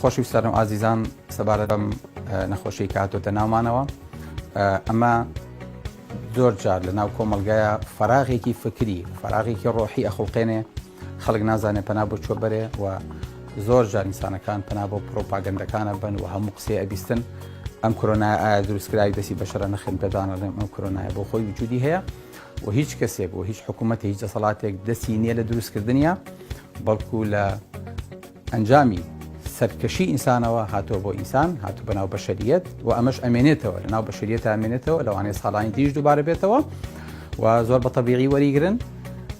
خۆشەویستانم ئازیزان سەبارەت بەم نەخۆشی کاتۆتە ناومانەوە ئەمە زۆر جار لە ناو کۆمەلگایە فەراغێکی فکری فەراغێکی ڕۆحی ئەخڵقێنێ خەڵک نازانێت پەنا بۆ چۆ بەرێ و زۆر جار ئینسانەکان پەنا بۆ پرۆپاگەندەکانە بن و هەموو قسەی ئەبیستن ئەم کۆرۆنای ئایا دروستکراوی دەستی بەشەرە نەخێن پێدانەڵێم ئەم کۆرۆنایە بۆ خۆی وجودی هەیە و هیچ کەسێک و هیچ حکوومەتی هیچ دەسەڵاتێک دەستی نییە لە دروستکردنیە بەڵکو لە ئەنجامی سەرکەشی ئینسانەوە هاتووە بۆ ئینسان هاتوو بەناو بەشەریەت و ئەمەش ئەمێنێتەوە لەناو بەشەریەت ئەمێنێتەوە لەوانەیە ساڵانی دیش دووبارە بێتەوە و زۆر بە تەبیعی وەریگرن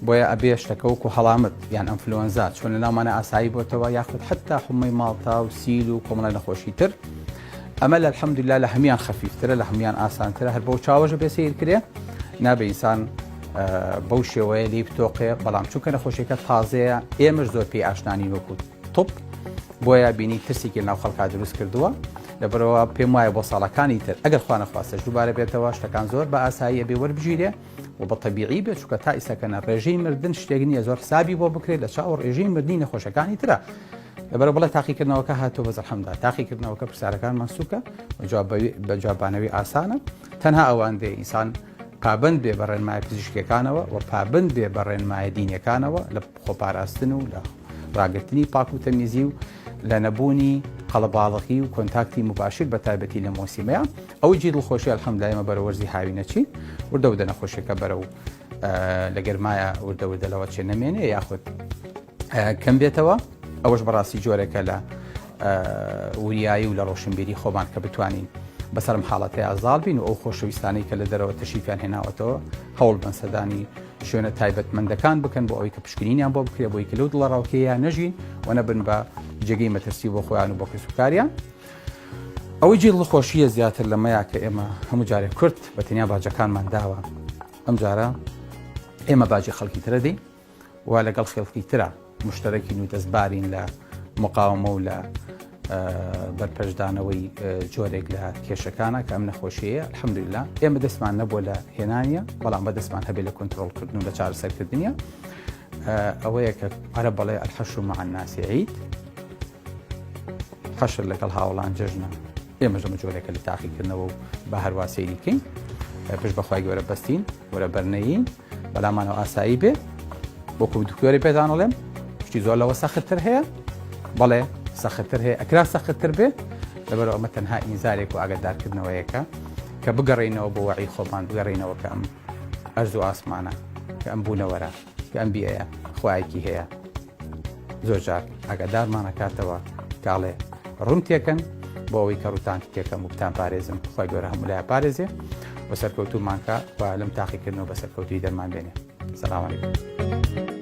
بۆیە ئەبێ شتەکە وەکو هەڵامت یان ئەنفلۆنزا چۆن لە ناومانە ئاسایی بۆتەوە یاخود حتا حومەی ماڵتا و سیل و کۆمەڵە نەخۆشی تر ئەمە لە الحەمدوللا لە هەمیان خەفیفترە لە هەمیان ئاسانترە هەر بەو چاوەژە بێ سیرکرێ نابێ ئینسان بەو شێوەیە لی بتۆقێ بەڵام چونکە نەخۆشیەکە تازەیە ئێمەش زۆر پێی ئاشنانی وەکو توپ بۆیە بینی ترسێکی ناو خەڵکا دروست کردووە لەبەرەوە پێم وایە بۆ ساڵەکانی تر ئەگەر خوا نەخواستەش دووبارە بێتەوە شتەکان زۆر بە ئاساییە بێ وەربژیرێ و بە تەبیعی بێت چونکە تا ئیسەکەنە ڕێژەی مردن شتێک نییە زۆر حسابی بۆ بکرێت لە چاوە ڕێژەی مردنی نەخۆشەکانی ترە لەبەرەوە بڵێ تاقیکردنەوەکە هاتووە بە زەحەمدا تاقیکردنەوەکە پرسیارەکانمان سووکە بە جوابانەوەی ئاسانە تەنها ئەوان دێ ئینسان پابند بێ بە ڕێنمای پزیشکیەکانەوە و پابند بێ بە ڕێنمای دینیەکانەوە لە خۆپاراستن و لە ڕاگررتنی پاک و تەمیزی و لە نەبوونی قەڵەباڵغی و کۆنتاکتی مباشر بە تایبەتی لە مۆسیمەیە ئەوەی جێ دڵخۆشی ئەلحەمدولایمە بەرە وەرزی هاوینەچی وردە نەخۆشیەکە بەرە و لە گەرمایە وردەلەوە چێ نەمێنێ یاخود کەم بێتەوە ئەوەش بەڕاستی جۆرێکە لە وریایی و لە ڕۆشنبیری خۆمان کە بتوانین بەسەرم حاڵەتەیە ئازاڵ بین و ئەو خۆشەویستانەی کە لە دەرەوە تەشریفیان هێناوەتەوە هەوڵ بن سەدانی شوێنە تایبەتمەندەکان بکەن بۆ ئەوەی کە پشکنینیان بۆ بکرێ بۆی کە لەو دڵە ڕاوکەیە نەژین و نەبن بە جێگەی مەترسی بۆ خۆیان و بۆ کەسوکاریان ئەوەی جێ دڵخۆشیە زیاتر لەمەیە کە ئێمە هەموو جارێک کورد بە تەنیا باجەکانمان داوە ئەم جارە ئێمە باجی خەڵکی ترە دەین و لەگەڵ خەڵکی ترە مشتەرەکین و دەستبارین لە مقاومە و لە بەرپەرشدانەوەی جۆرێک لە کێشەکانە کە ئەم نەخۆشیەیە الحەمدوللا ئێمە دەستمان نەبووە لە هێنانیە بەڵام بە دەستمان هەبێت لە کۆنتڕۆڵکردن و لە چارەسەرکردنیە ئەوەیە کە ئەرە بەڵێ الحەشر مع الناس عید حەشر لەگەڵ هاوڵان جەژنە ئێمەش ئەمە جۆرێکە لە تاقیکردنەوە و بە هەروە سەیری بکەین پشت بەخوای گەورە بەستین وەرە بەرنەیین بەلامانەوە ئاسایی بێ بۆکو دکتۆری پێدانەڵێم شتی زۆر لەوە سەختتر هەیە بەڵێ سەختتر هەیە ئەکرا سەختتر بێ لەبەرەوە ئەمە تەنها ئینزارێک و ئاگادارکردنەوەیەکە کە بگەڕێینەوە بۆ وەعی خۆمان بگەڕێینەوە کە ئەم ئەرز و ئاسمانە کە ئەم بوونەوەرە کە ئەم بیەیە خوایەکی هەیە زۆر جار ئاگادارمانەکاتەوە کاڵێ ڕوون تێکەن بۆ ئەوەی کە ڕوتان تێکەم و بتان پارێزم خۆی گەورە هەموو لای پارێزێ بە سەرکەوتومانکە و لەم تاقیکردنەوە بە سەرکەوتوی دەرمان بێنێ سەلام عەلەیکوم